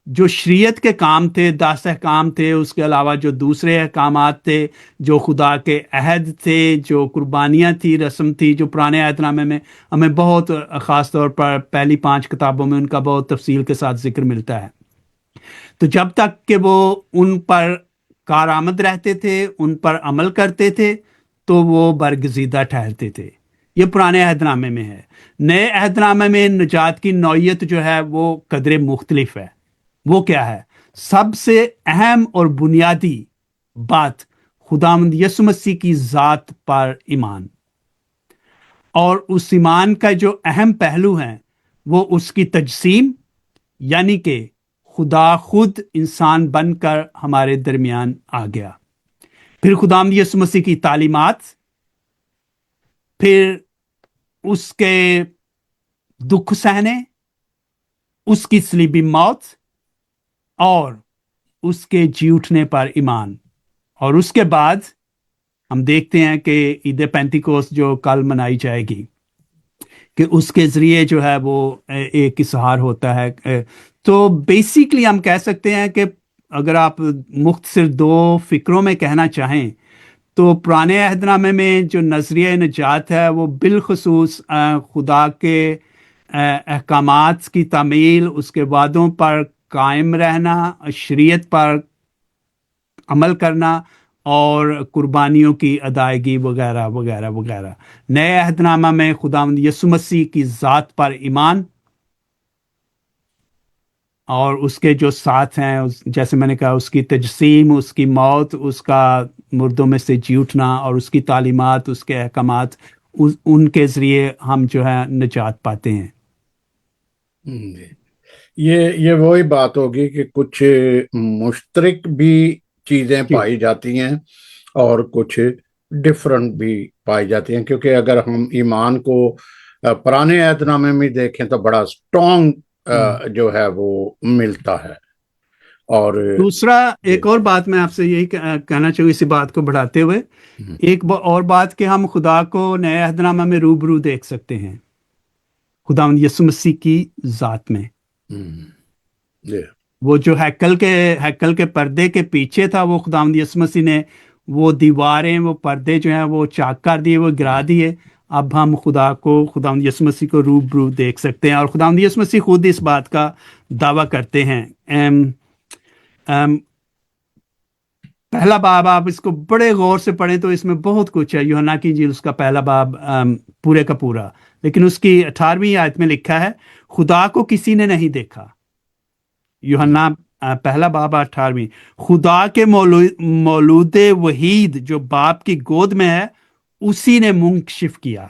جو شریعت کے کام تھے، 10 احکام تھے، اس کے علاوہ جو دوسرے احکامات تھے، جو خدا کے عہد تھے، جو قربانیاں تھی، رسم تھی، جو پرانے عہد نامے میں ہمیں بہت خاص طور پر پہلی 5 کتابوں میں ان کا بہت تفصیل کے ساتھ ذکر ملتا ہے۔ تو جب تک کہ وہ ان پر کارآمد رہتے تھے، ان پر عمل کرتے تھے، تو وہ برگزیدہ ٹھہرتے تھے۔ یہ پرانے عہد نامے میں ہے۔ نئے عہد نامے میں نجات کی نوعیت جو ہے وہ قدرے مختلف ہے۔ وہ کیا ہے؟ سب سے اہم اور بنیادی بات خداوند یسوع مسیح کی ذات پر ایمان، اور اس ایمان کا جو اہم پہلو ہے وہ اس کی تجسیم، یعنی کہ خدا خود انسان بن کر ہمارے درمیان آ گیا۔ پھر خداوند یسوع مسیح کی تعلیمات، پھر اس کے دکھ سہنے، اس کی صلیبی موت اور اس کے جی اٹھنے پر ایمان۔ اور اس کے بعد ہم دیکھتے ہیں کہ عید پینتیکوس جو کل منائی جائے گی، کہ اس کے ذریعے جو ہے وہ ایک اظہار ہوتا ہے۔ تو بیسیکلی ہم کہہ سکتے ہیں کہ اگر آپ مختصر 2 فکروں میں کہنا چاہیں تو پرانے عہد نامے میں جو نظریہ نجات ہے وہ بالخصوص خدا کے احکامات کی تعمیل، اس کے وعدوں پر قائم رہنا، شریعت پر عمل کرنا اور قربانیوں کی ادائیگی وغیرہ وغیرہ وغیرہ۔ نئے عہد نامہ میں خداوند یسوع مسیح کی ذات پر ایمان اور اس کے جو ساتھ ہیں جیسے میں نے کہا اس کی تجسیم، اس کی موت، اس کا مردوں میں سے جی اٹھنا، اور اس کی تعلیمات، اس کے احکامات، ان کے ذریعے ہم جو ہے نجات پاتے ہیں۔ جی، یہ وہی بات ہوگی کہ کچھ مشترک بھی چیزیں جی پائی جاتی ہیں اور کچھ ڈفرنٹ بھی پائی جاتی ہیں، کیونکہ اگر ہم ایمان کو پرانے عہد نامے میں دیکھیں تو بڑا اسٹرانگ ہم۔ جو ہے وہ ملتا ہے۔ اور دوسرا جی ایک اور بات میں آپ سے یہی کہنا چاہوں اسی بات کو بڑھاتے ہوئے، ایک اور بات کہ ہم خدا کو نئے عہد نامہ میں روبرو دیکھ سکتے ہیں، خداوند یسوع مسیح کی ذات میں۔ جی وہ جو ہیکل کے پردے کے پیچھے تھا، وہ خداوند یسوع مسیح نے وہ دیواریں، وہ پردے جو ہیں وہ چاک کر دیے، وہ گرا دیے۔ اب ہم خداوند یسوع مسیح کو روبرو دیکھ سکتے ہیں، اور خداوند یسوع مسیح خود اس بات کا دعویٰ کرتے ہیں۔ پہلا باب آپ اس کو بڑے غور سے پڑھیں تو اس میں بہت کچھ ہے، یوحنا کی انجیل اس کا پہلا باب پورے کا پورا، لیکن اس کی 18ویں آیت میں لکھا ہے خدا کو کسی نے نہیں دیکھا۔ یوحنا پہلا باب 18ویں، خدا کے مولود وحید جو باپ کی گود میں ہے اسی نے منکشف کیا۔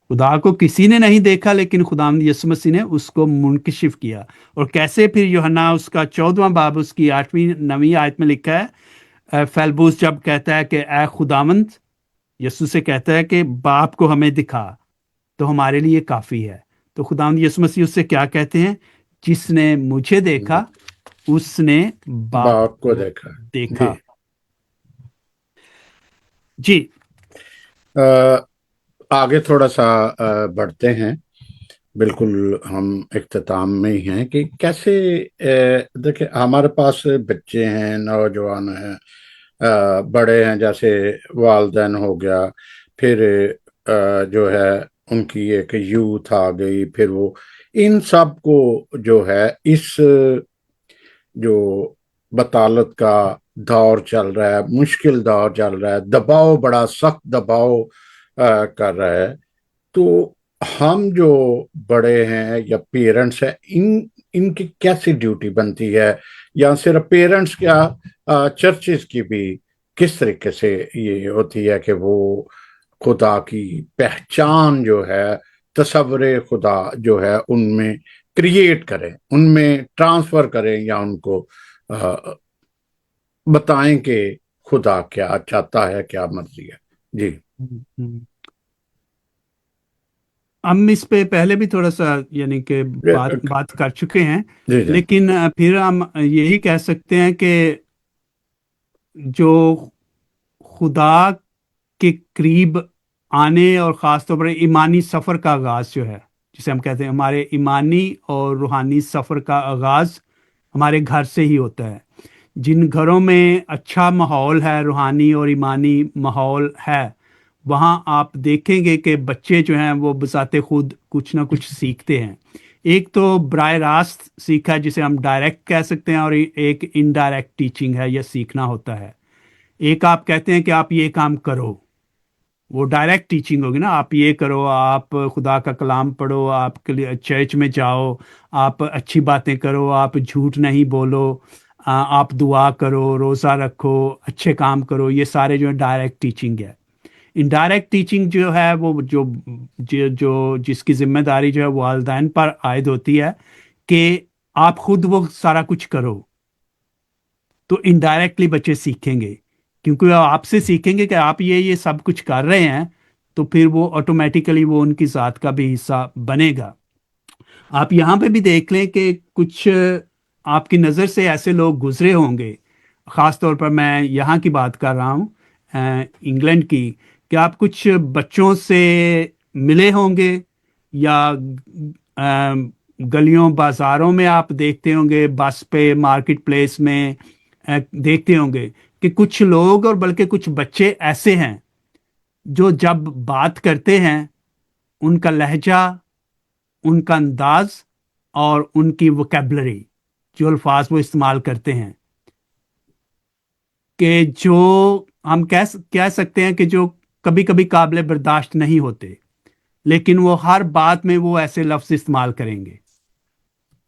خدا کو کسی نے نہیں دیکھا لیکن خداوند یسوع مسیح نے اس کو منکشف کیا۔ اور کیسے؟ پھر یوحنا اس کا 14واں باب اس کی 8ویں 9ویں آیت میں لکھا ہے، فیلبوس جب کہتا ہے کہ اے خداوند، یسوع سے کہتا ہے کہ باپ کو ہمیں دکھا تو ہمارے لیے کافی ہے۔ تو خداوند یسوع مسیح اس سے کیا کہتے ہیں؟ جس نے مجھے دیکھا اس نے باپ باپ کو کو دیکھا۔ جی دیکھا۔ جی آگے تھوڑا سا بڑھتے ہیں، بالکل ہم اختتام میں ہی ہیں کہ کیسے دیکھیں ہمارے پاس بچے ہیں، نوجوان ہیں، بڑے ہیں، جیسے والدین ہو گیا، پھر جو ہے ان کی ایک یوتھ آ گئی، پھر وہ ان سب کو جو ہے اس جو بطالت کا دور چل رہا ہے، مشکل دور چل رہا ہے، دباؤ، بڑا سخت دباؤ کر رہا ہے، تو ہم جو بڑے ہیں یا پیرنٹس ہیں، ان کی کیسی ڈیوٹی بنتی ہے، یا صرف پیرنٹس کیا، چرچز کی بھی کس طریقے سے یہ ہوتی ہے کہ وہ خدا کی پہچان جو ہے، تصور خدا جو ہے ان میں کریٹ کریں، ان میں ٹرانسفر کریں، یا ان کو بتائیں کہ خدا کیا چاہتا ہے، کیا مرضی ہے۔ جی ہم اس پہ پہلے بھی تھوڑا سا یعنی کہ بات کر چکے ہیں، جی جی لیکن پھر ہم یہی کہہ سکتے ہیں کہ جو خدا کے قریب آنے اور خاص طور پر ایمانی سفر کا آغاز جو ہے، جسے ہم کہتے ہیں ہمارے ایمانی اور روحانی سفر کا آغاز ہمارے گھر سے ہی ہوتا ہے۔ جن گھروں میں اچھا ماحول ہے، روحانی اور ایمانی ماحول ہے، وہاں آپ دیکھیں گے کہ بچے جو ہیں وہ بذات خود کچھ نہ کچھ سیکھتے ہیں۔ ایک تو براہ راست سیکھا جسے ہم ڈائریکٹ کہہ سکتے ہیں، اور ایک انڈائریکٹ ٹیچنگ ہے یا سیکھنا ہوتا ہے۔ ایک آپ کہتے ہیں کہ آپ یہ کام کرو، وہ ڈائریکٹ ٹیچنگ ہوگی نا، آپ یہ کرو، آپ خدا کا کلام پڑھو، آپ چرچ میں جاؤ، آپ اچھی باتیں کرو، آپ جھوٹ نہیں بولو، آپ دعا کرو، روزہ رکھو، اچھے کام کرو، یہ سارے جو ہے ڈائریکٹ ٹیچنگ ہے۔ انڈائریکٹ ٹیچنگ جو ہے وہ جس کی ذمہ داری جو ہے والدین پر عائد ہوتی ہے کہ آپ خود وہ سارا کچھ کرو، تو انڈائریکٹلی بچے سیکھیں گے، کیونکہ وہ آپ سے سیکھیں گے کہ آپ یہ سب کچھ کر رہے ہیں، تو پھر وہ آٹومیٹیکلی وہ ان کی ذات کا بھی حصہ بنے گا۔ آپ یہاں پہ بھی دیکھ لیں کہ کچھ آپ کی نظر سے ایسے لوگ گزرے ہوں گے، خاص طور پر میں یہاں کی بات کر رہا ہوں، انگلینڈ کی، کہ آپ کچھ بچوں سے ملے ہوں گے، یا گلیوں بازاروں میں آپ دیکھتے ہوں گے، بس پہ، مارکیٹ پلیس میں دیکھتے ہوں گے کہ کچھ لوگ اور بلکہ کچھ بچے ایسے ہیں جو جب بات کرتے ہیں ان کا لہجہ، ان کا انداز اور ان کی ووکیبلری، جو الفاظ وہ استعمال کرتے ہیں، کہ جو ہم کہہ سکتے ہیں کہ جو کبھی کبھی قابل برداشت نہیں ہوتے، لیکن وہ ہر بات میں وہ ایسے لفظ استعمال کریں گے۔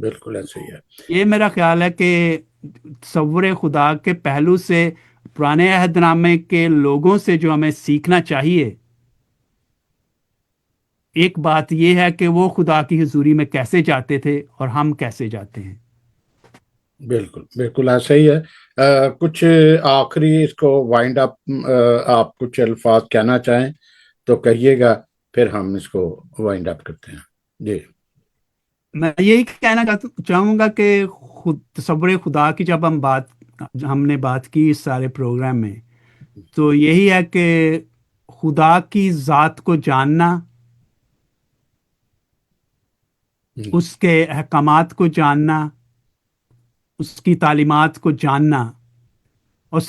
بالکل ایسے ہی ہے. یہ میرا خیال ہے کہ تصور خدا کے پہلو سے پرانے عہد نامے کے لوگوں سے جو ہمیں سیکھنا چاہیے، ایک بات یہ ہے کہ وہ خدا کی حضوری میں کیسے جاتے تھے اور ہم کیسے جاتے ہیں. بالکل بالکل ایسا ہی ہے. کچھ آخری اس کو وائنڈ اپ آپ کچھ الفاظ کہنا چاہیں تو کہیے گا، پھر ہم اس کو وائنڈ اپ کرتے ہیں. جی. میں یہی کہنا چاہوں گا کہ تصور خدا کی جب ہم نے بات کی اس سارے پروگرام میں، تو یہی ہے کہ خدا کی ذات کو جاننا، ہم، اس کے احکامات کو جاننا، اس کی تعلیمات کو جاننا، اور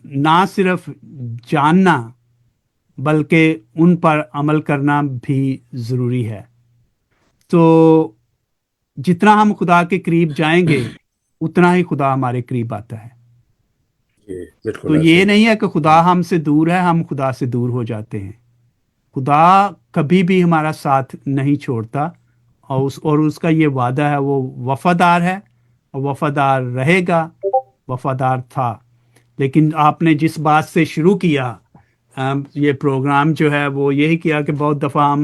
نہ صرف جاننا بلکہ ان پر عمل کرنا بھی ضروری ہے. تو جتنا ہم خدا کے قریب جائیں گے اتنا ہی خدا ہمارے قریب آتا ہے. جی بالکل تو ایسے یہ ہی نہیں ہے کہ خدا ہم سے دور ہے، ہم خدا سے دور ہو جاتے ہیں. خدا کبھی بھی ہمارا ساتھ نہیں چھوڑتا، اور اس کا یہ وعدہ ہے، وہ وفادار ہے اور وفادار رہے گا، وفادار تھا. لیکن آپ نے جس بات سے شروع کیا، یہ پروگرام جو ہے وہ یہی کیا کہ بہت دفعہ ہم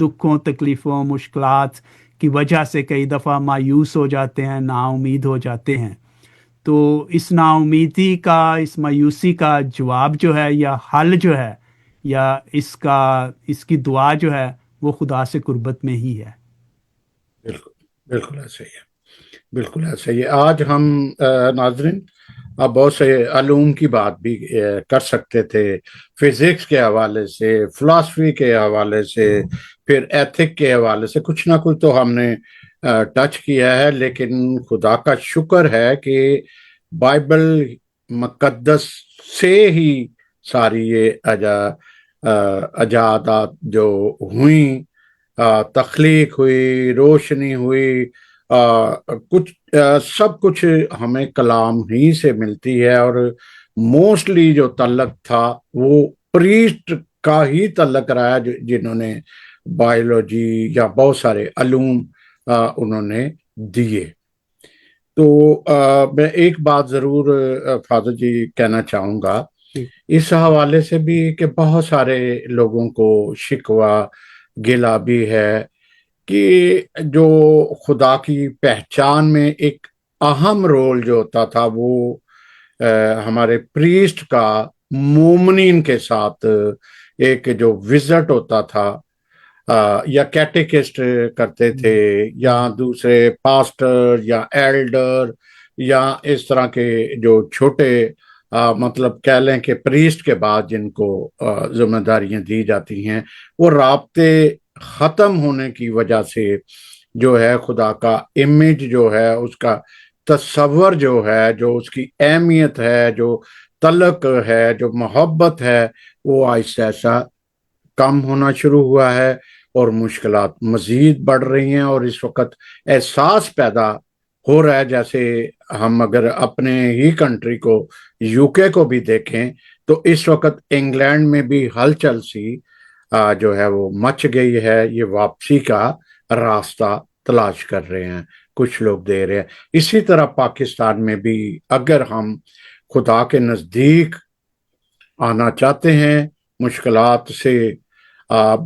دکھوں، تکلیفوں، مشکلات کی وجہ سے کئی دفعہ مایوس ہو جاتے ہیں، نا امید ہو جاتے ہیں. تو اس نا امیدی کا، اس مایوسی کا جواب جو ہے یا حل جو ہے یا اس کی دعا جو ہے، وہ خدا سے قربت میں ہی ہے. بالکل بالکل ایسے ہی ہے. بالکل ایسے ہی ہے. آج ہم ناظرین اب بہت سے علوم کی بات بھی کر سکتے تھے، فزکس کے حوالے سے، فلاسفی کے حوالے سے، پھر ایتھک کے حوالے سے کچھ نہ کچھ تو ہم نے ٹچ کیا ہے. لیکن خدا کا شکر ہے کہ بائبل مقدس سے ہی ساری یہ ایجادات جو ہوئیں، تخلیق ہوئی، روشنی ہوئی، کچھ سب کچھ ہمیں کلام ہی سے ملتی ہے. اور موسٹلی جو تعلق تھا وہ پریسٹ کا ہی تعلق رہا ہے، جنہوں نے بایولوجی یا بہت سارے علوم انہوں نے دیے. تو میں ایک بات ضرور فاضل جی کہنا چاہوں گا ٹھیک. اس حوالے سے بھی کہ بہت سارے لوگوں کو شکوہ گلہ بھی ہے کہ جو خدا کی پہچان میں ایک اہم رول جو ہوتا تھا وہ ہمارے پریسٹ کا مومنین کے ساتھ ایک جو وزٹ ہوتا تھا، یا کیٹیکسٹ کرتے تھے، یا دوسرے پاسٹر یا ایلڈر، یا اس طرح کے جو چھوٹے مطلب کہہ لیں کہ پریسٹ کے بعد جن کو ذمہ داریاں دی جاتی ہیں، وہ رابطے ختم ہونے کی وجہ سے جو ہے خدا کا امیج جو ہے، اس کا تصور جو ہے، جو اس کی اہمیت ہے، جو تعلق ہے، جو محبت ہے، وہ آہستہ آہستہ کم ہونا شروع ہوا ہے، اور مشکلات مزید بڑھ رہی ہیں. اور اس وقت احساس پیدا ہو رہا ہے، جیسے ہم اگر اپنے ہی کنٹری کو، یو کے کو بھی دیکھیں، تو اس وقت انگلینڈ میں بھی ہلچل سی جو ہے وہ مچ گئی ہے. یہ واپسی کا راستہ تلاش کر رہے ہیں، کچھ لوگ دے رہے ہیں. اسی طرح پاکستان میں بھی اگر ہم خدا کے نزدیک آنا چاہتے ہیں، مشکلات سے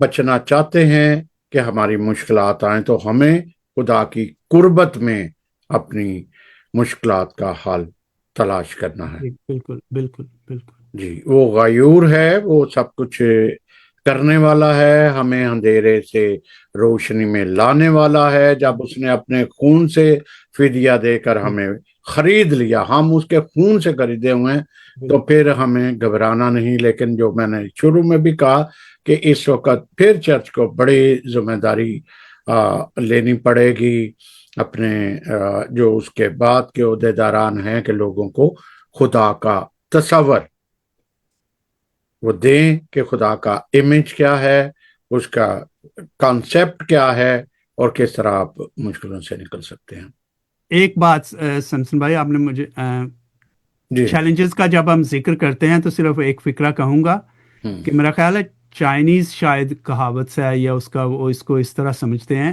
بچنا چاہتے ہیں کہ ہماری مشکلات آئیں، تو ہمیں خدا کی قربت میں اپنی مشکلات کا حل تلاش کرنا ہے. بالکل بالکل بالکل. جی، وہ غیور ہے، وہ سب کچھ کرنے والا ہے، ہمیں اندھیرے سے روشنی میں لانے والا ہے. جب اس نے اپنے خون سے فدیہ دے کر ہمیں خرید لیا، ہم اس کے خون سے خریدے ہوئے ہیں، تو پھر ہمیں گھبرانا نہیں. لیکن جو میں نے شروع میں بھی کہا کہ اس وقت پھر چرچ کو بڑی ذمہ داری لینی پڑے گی، اپنے جو اس کے بعد کے عہدیداران ہیں، کہ لوگوں کو خدا کا تصور وہ دیں کہ خدا کا امیج کیا ہے، اس کا کانسیپٹ کیا ہے، اور کس طرح آپ مشکلوں سے نکل سکتے ہیں. ایک بات سمسن بھائی، آپ نے مجھے جی. چیلنجز کا جب ہم ذکر کرتے ہیں تو صرف ایک فکرہ کہوں گا ہم، کہ میرا خیال ہے چائنیز شاید کہاوت سے ہے، یا وہ اس کو اس طرح سمجھتے ہیں،